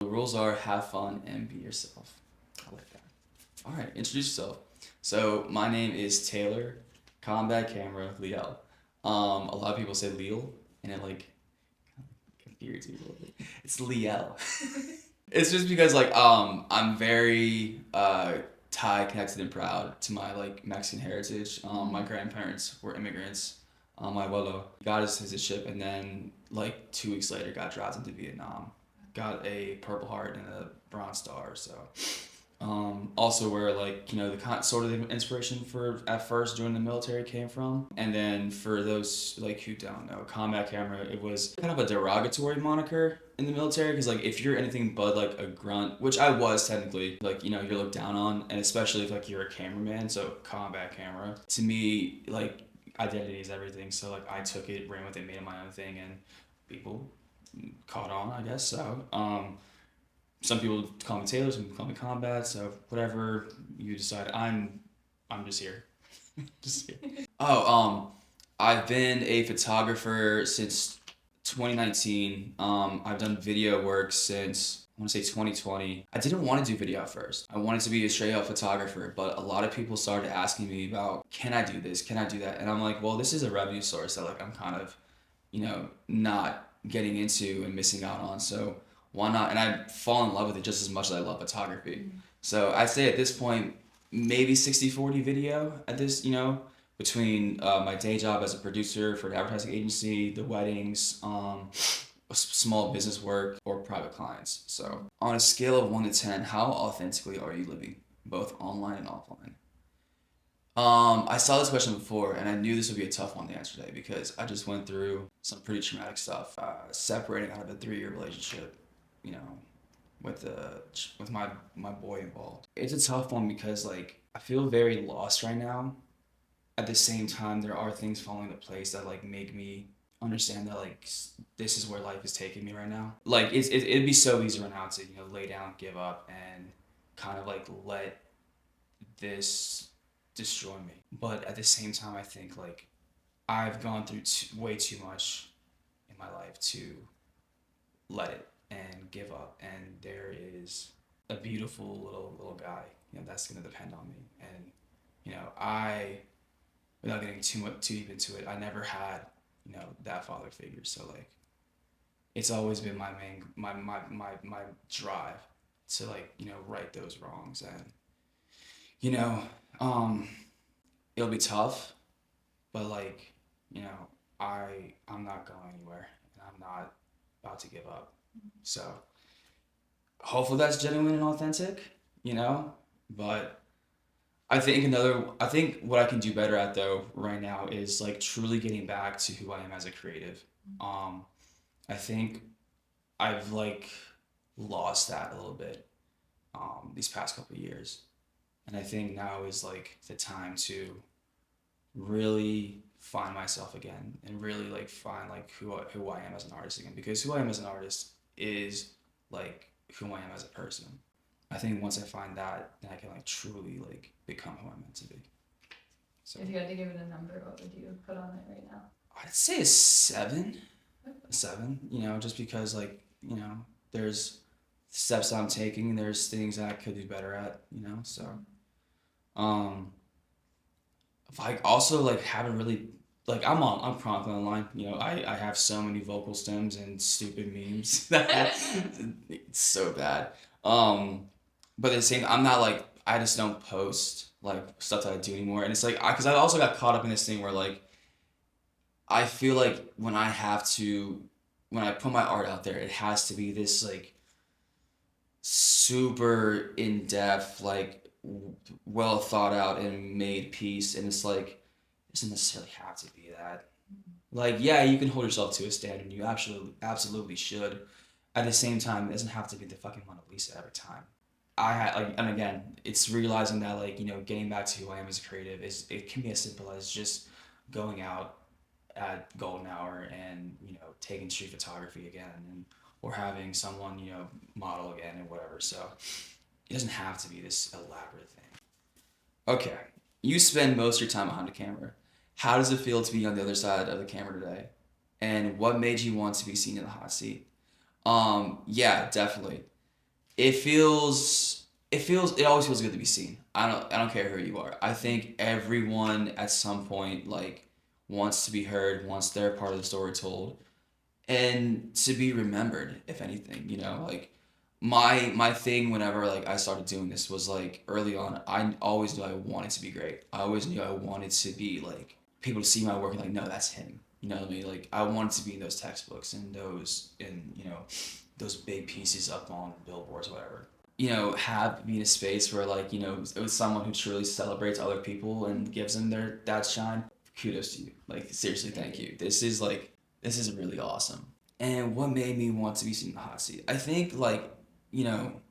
The rules are have fun and be yourself. I like that. All right, introduce yourself. So my name is Taylor, combat camera, Leal. A lot of people say Leal, and it like confuses me a little bit. It's Leal. It's just because I'm very Thai connected and proud to my like Mexican heritage. My grandparents were immigrants. My abuelo got his citizenship and then like 2 weeks later got drafted into Vietnam. Got a Purple Heart and a Bronze Star. So also where like the sort of the inspiration for at first joining the military came from, and then for those like who don't know, combat camera, it was kind of a derogatory moniker in the military because like if you're anything but like a grunt, which I was technically, like you're looked down on, and especially if like you're a cameraman, so combat camera to me like identity is everything. So like I took it, ran with it, made it my own thing, and people caught on, I guess so. Some people call me Taylor, some people call me Combat. So whatever you decide, I'm just here, just here. Oh, I've been a photographer since 2019. I've done video work since I want to say 2020. I didn't want to do video at first. I wanted to be a straight up photographer, but a lot of people started asking me about, can I do this? Can I do that? And I'm like, well, this is a revenue source that like I'm kind of, not getting into and missing out on. So why not? And I fall in love with it just as much as I love photography. So I'd say at this point, maybe 60-40 video at this, between my day job as a producer for an advertising agency, the weddings, small business work, or private clients. So on a scale of 1 to 10, how authentically are you living, both online and offline? I saw this question before, and I knew this would be a tough one to answer today because I just went through some pretty traumatic stuff. Separating out of a 3-year relationship, you know, with my boy involved. It's a tough one because like I feel very lost right now. At the same time, there are things falling into place that like make me understand that like this is where life is taking me right now. Like it'd be so easy right now to lay down, give up, and kind of like let this destroy me. But at the same time, I think like I've gone through way too much in my life to let it and give up. And there is a beautiful little guy, that's gonna depend on me. And I, without getting too deep into it, I never had that father figure. So like, it's always been my main my drive to like right those wrongs. And you know um it'll be tough, but like I'm not going anywhere, and I'm not about to give up. So hopefully that's genuine and authentic, but I think what I can do better at though right now is like truly getting back to who I am as a creative. um I think I've like lost that a little bit these past couple of years, and I think now is like the time to really find myself again and really like find like who I am as an artist again, because who I am as an artist is like who I am as a person. I think once I find that, then I can like truly like become who I'm meant to be. So If you had to give it a number, what would you put on it right now? I'd say a 7. A 7, just because like, there's steps I'm taking, there's things that I could do better at, so um I also like haven't really like I'm chronically online. I have so many vocal stems and stupid memes that it's so bad. But at the same, I'm not like I just don't post like stuff that I do anymore, and it's like because I also got caught up in this thing where like I feel like when I put my art out there, it has to be this like super in depth, like well thought out and made piece, and it's like it doesn't necessarily have to be that. Like, yeah, you can hold yourself to a standard. You absolutely should. At the same time, it doesn't have to be the fucking Mona Lisa every time. I had like, and again, it's realizing that like getting back to who I am as a creative is it can be as simple as just going out at golden hour and taking street photography again, and or having someone model again and whatever. So it doesn't have to be this elaborate thing. Okay, you spend most of your time behind the camera. How does it feel to be on the other side of the camera today? And what made you want to be seen in the hot seat? Yeah, definitely. it always feels good to be seen. I don't care who you are. I think everyone at some point like wants to be heard, wants their part of the story told, and to be remembered, if anything. Like my thing whenever like I started doing this was like early on. I always knew I wanted to be great. I always knew I wanted to be like people to see my work and like, no, that's him. You know what I mean? Like I wanted to be in those textbooks and those big pieces up on billboards, whatever. Have be in a space where like it was someone who truly celebrates other people and gives them their that shine. Kudos to you. Like seriously, thank you. This is really awesome. And what made me want to be seen in the hot seat? I think like you know,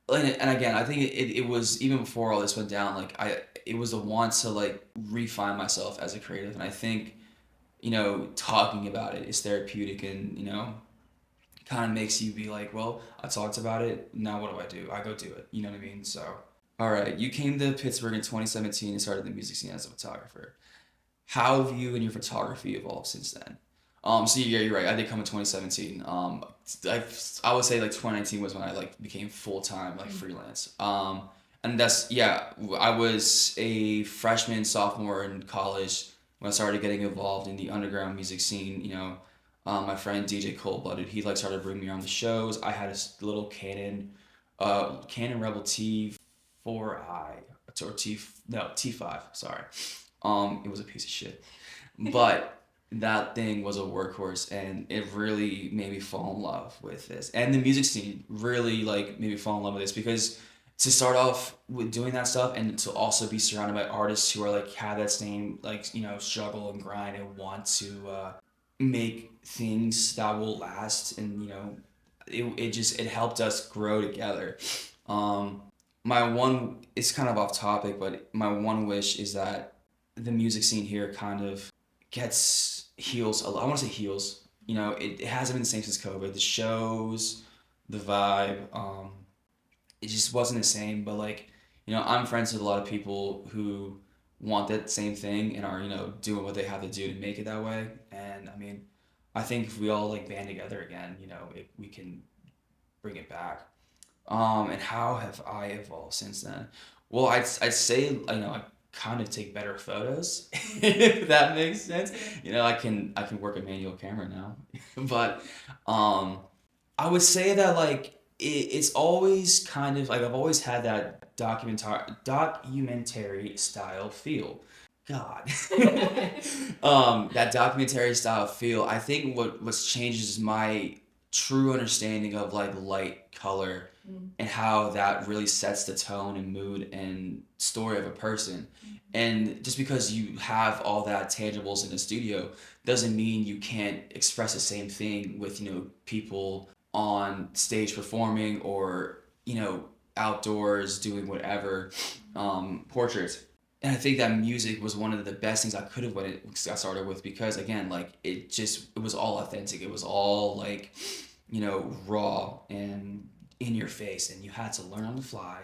and again, I think it was even before all this went down. Like it was a want to like refine myself as a creative, and I think talking about it is therapeutic, and kind of makes you be like, well, I talked about it. Now what do I do? I go do it. You know what I mean? So, all right, you came to Pittsburgh in 2017 and started the music scene as a photographer. How have you and your photography evolved since then? So yeah, you're right. I did come in 2017. I would say like 2019 was when I like became full time like freelance. And that's yeah. I was a freshman, sophomore in college when I started getting involved in the underground music scene. My friend DJ Cold Blooded, he like started bringing me on the shows. I had a little Canon Rebel T4i or T5. Sorry, it was a piece of shit, but that thing was a workhorse, and it really made me fall in love with this. And the music scene really like made me fall in love with this because to start off with doing that stuff and to also be surrounded by artists who are like have that same like struggle and grind and want to make things that will last, and it helped us grow together. um my one it's kind of off topic, but my one wish is that the music scene here kind of gets heals a lot. I want to say heals. It hasn't been the same since COVID. The shows, the vibe, it just wasn't the same. But like, I'm friends with a lot of people who want that same thing and are doing what they have to do to make it that way. And I mean, I think if we all like band together again, we can bring it back. And how have I evolved since then? Well, I'd say I kind of take better photos, if that makes sense. I can work a manual camera now, but um, I would say that like it's always kind of like I've always had that documentary style feel. God, that documentary style feel. I think what's changed is my true understanding of like light, color, and how that really sets the tone and mood and story of a person. And just because you have all that tangibles in the studio doesn't mean you can't express the same thing with people on stage performing or outdoors doing whatever, portraits. And I think that music was one of the best things I could have got started with because again, like it was all authentic. It was all like, raw and in your face, and you had to learn on the fly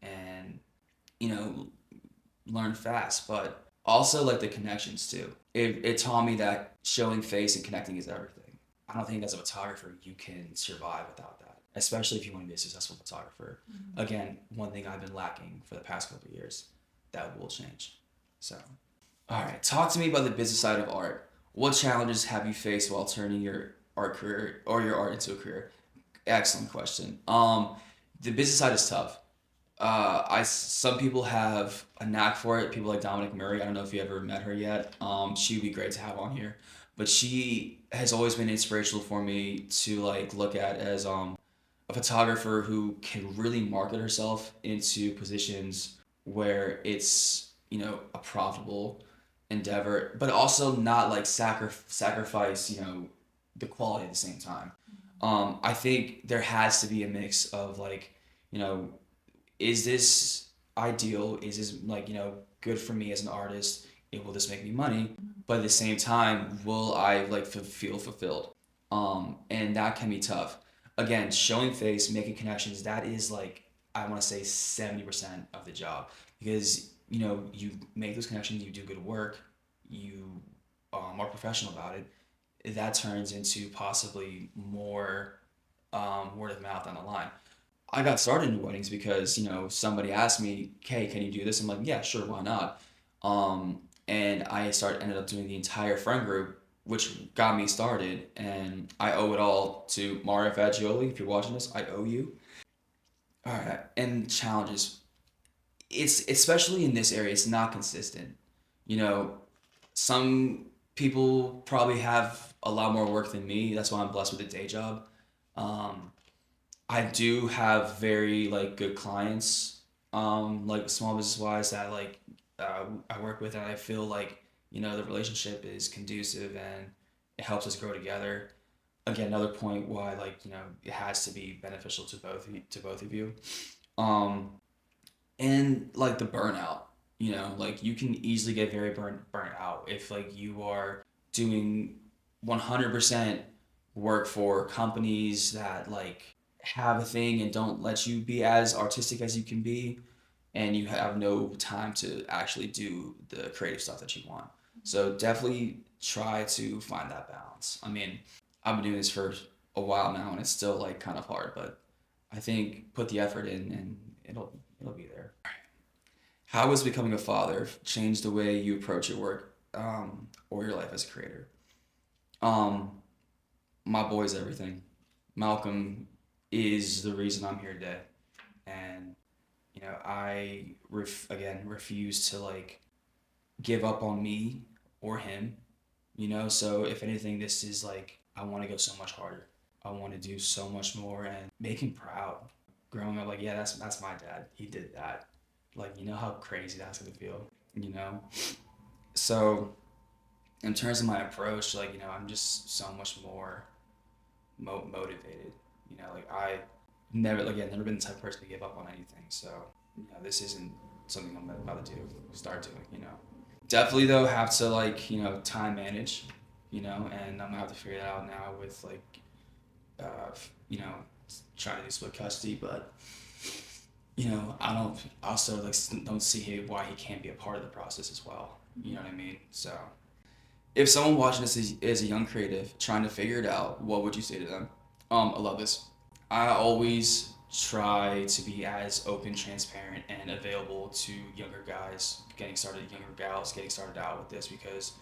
and you know learn fast, but also like the connections too. It taught me that showing face and connecting is everything. I don't think as a photographer you can survive without that, especially if you want to be a successful photographer. Again, one thing I've been lacking for the past couple of years that will change. So, all right, talk to me about the business side of art. What challenges have you faced while turning your art career or your art into a career? Excellent question. The business side is tough. Some people have a knack for it. People like Dominic Murray. I don't know if you ever met her yet. She would be great to have on here, but she has always been inspirational for me to like look at as a photographer who can really market herself into positions where it's a profitable endeavor, but also not like sacrifice the quality at the same time. I think there has to be a mix of like you know is this ideal? Is this like good for me as an artist? Will this make me money? But at the same time, will I like feel fulfilled? And that can be tough. Again, showing face, making connections, that is like I want to say 70% of the job because you make those connections, you do good work, you are professional about it. That turns into possibly more word of mouth on the line. I got started in weddings because, somebody asked me, "Hey, can you do this?" I'm like, "Yeah, sure, why not?" And ended up doing the entire friend group, which got me started, and I owe it all to Mario Fagioli. If you're watching this, I owe you. All right, and challenges. It's especially in this area, it's not consistent. You know, some people probably have a lot more work than me. That's why I'm blessed with a day job. Um, I do have very like good clients, like small business wise that I work with, and I feel like the relationship is conducive and it helps us grow together. Again, another point why it has to be beneficial to both of you. Um, and like the burnout, like you can easily get very burnt out if like you are doing 100% work for companies that like have a thing and don't let you be as artistic as you can be, and you have no time to actually do the creative stuff that you want. So definitely try to find that balance. I mean, I've been doing this for a while now and it's still like kind of hard, but I think put the effort in and it'll be there. How has becoming a father changed the way you approach your work, or your life as a creator? Um, my boy's everything. Malcolm is the reason I'm here today, and again refuse to like give up on me or him. So if anything, this is like I want to go so much harder. I want to do so much more and make him proud. Growing up, like, yeah, that's my dad. He did that. Like, how crazy that's gonna feel. You know. So in terms of my approach, like, I'm just so much more motivated. Like I never been the type of person to give up on anything. So this isn't something I'm about to start doing. Definitely though have to like time manage. And I'm gonna have to figure that out now with like uh, you know trying to do split custody, but I don't also like don't see why he can't be a part of the process as well. You know what I mean? So if someone watching this is a young creative trying to figure it out, what would you say to them? I love this. I always try to be as open, transparent, and available to younger guys getting started, younger gals getting started out with this because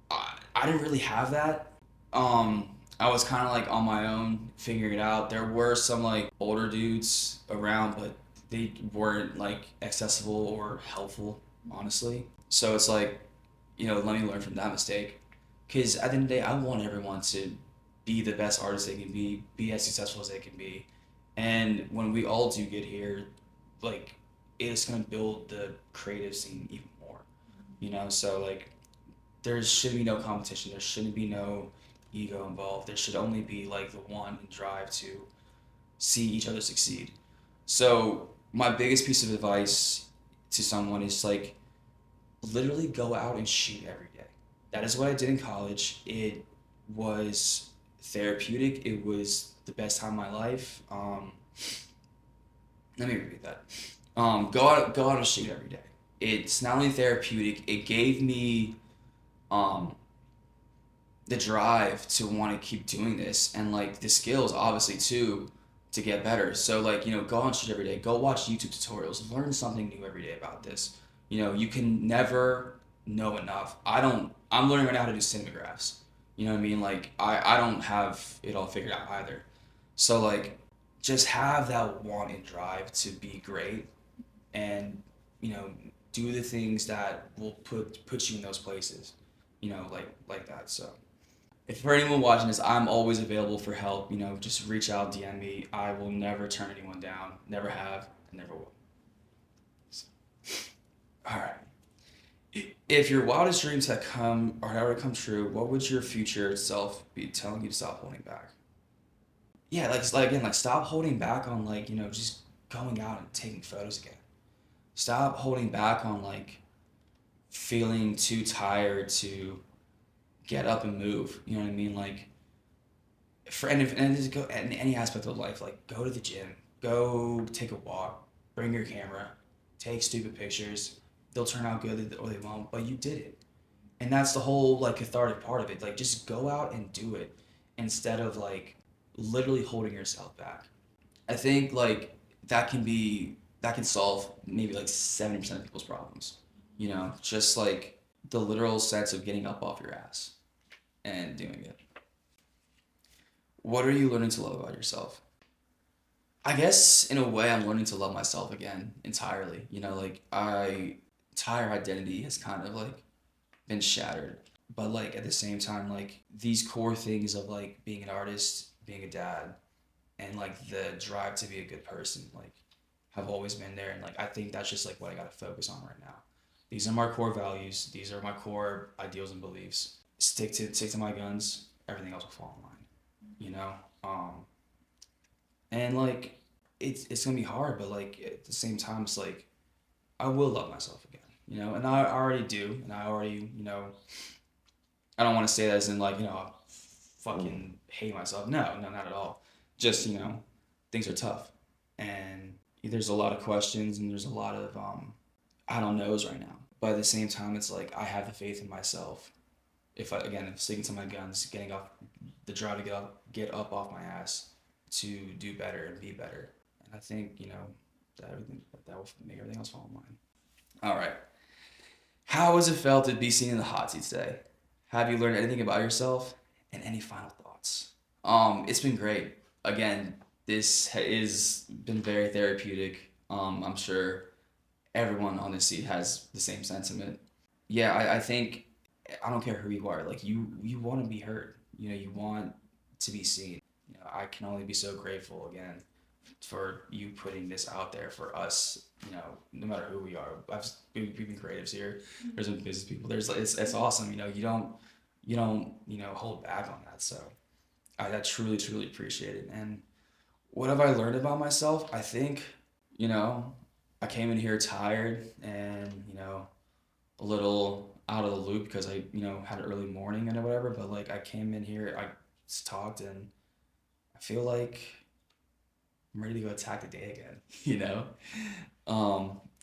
I didn't really have that. I was kind of like on my own figuring it out. There were some like older dudes around, but they weren't like accessible or helpful, honestly. So it's like, let me learn from that mistake. Because at the end of the day, I want everyone to be the best artist they can be as successful as they can be. And when we all do get here, like, it's going to build the creative scene even more, So, like, there should be no competition. There shouldn't be no ego involved. There should only be, like, the one drive to see each other succeed. So, my biggest piece of advice to someone is, like, literally go out and shoot every day. That is what I did in college. It was therapeutic. It was the best time of my life. Let me repeat that. Go out and shoot every day. It's not only therapeutic. It gave me um, the drive to want to keep doing this and like the skills, obviously too, to get better. So like go out and shoot every day. Go watch YouTube tutorials. Learn something new every day about this. You can never know enough. I'm learning right now how to do cinemagraphs. You know what I mean? Like I don't have it all figured out either. So like just have that want and drive to be great and you know do the things that will put you in those places. Like that. So if for anyone watching this, I'm always available for help. Just reach out, DM me. I will never turn anyone down. Never have, and never will. So, all right. If your wildest dreams had come or had already come true, what would your future self be telling you to stop holding back? Yeah, like again, like stop holding back on like just going out and taking photos again. Stop holding back on like feeling too tired to get up and move. You know what I mean? Like and just go in any aspect of life. Like go to the gym, go take a walk, bring your camera, take stupid pictures. They'll turn out good or they won't, but you did it. And that's the whole like cathartic part of it. Like just go out and do it instead of like literally holding yourself back. I think like that can solve maybe like 70% of people's problems. You know, just like the literal sense of getting up off your ass and doing it. What are you learning to love about yourself? I guess in a way I'm learning to love myself again entirely. You know, like I entire identity has kind of like been shattered. But like at the same time, like these core things of like being an artist, being a dad, and like the drive to be a good person, like have always been there. And like I think that's just like what I gotta focus on right now. These are my core values. These are my core ideals and beliefs. Stick to my guns. Everything else will fall in line. You know, and like it's gonna be hard, but like at the same time, it's like I will love myself again. You know, and I already do, and I already I don't want to say that as in like I fucking hate myself. No, no, not at all. Just things are tough, and there's a lot of questions, and there's a lot of I don't knows right now. But at the same time, it's like I have the faith in myself. If sticking to my guns, getting off the drive to get up off my ass to do better and be better, and I think that will make everything else fall in line. All right. How has it felt to be seen in the hot seat today? Have you learned anything about yourself? And any final thoughts? It's been great. Again, is been very therapeutic. I'm sure everyone on this seat has the same sentiment. Yeah, I think I don't care who you are. Like you want to be heard. You want to be seen. I can only be so grateful again for you putting this out there for us. No matter who we are, we've been creatives here. There's some business people. It's awesome. You don't hold back on that. So I truly appreciate it. And what have I learned about myself? I think you know I came in here tired and a little out of the loop because I had an early morning and whatever. But like I came in here, I just talked, and I feel like I'm ready to go attack the day again. You know.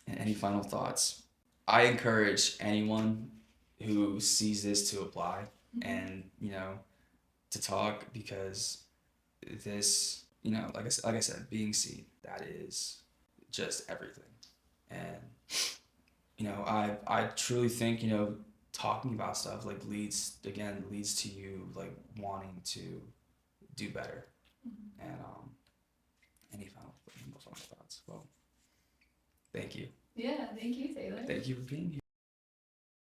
And any final thoughts? I encourage anyone who sees this to apply and to talk because this like I said, being seen, that is just everything. And I truly think talking about stuff like leads to you like wanting to do better. And any final thoughts? Well, thank you. Yeah, thank you, Taylor. Thank you for being here.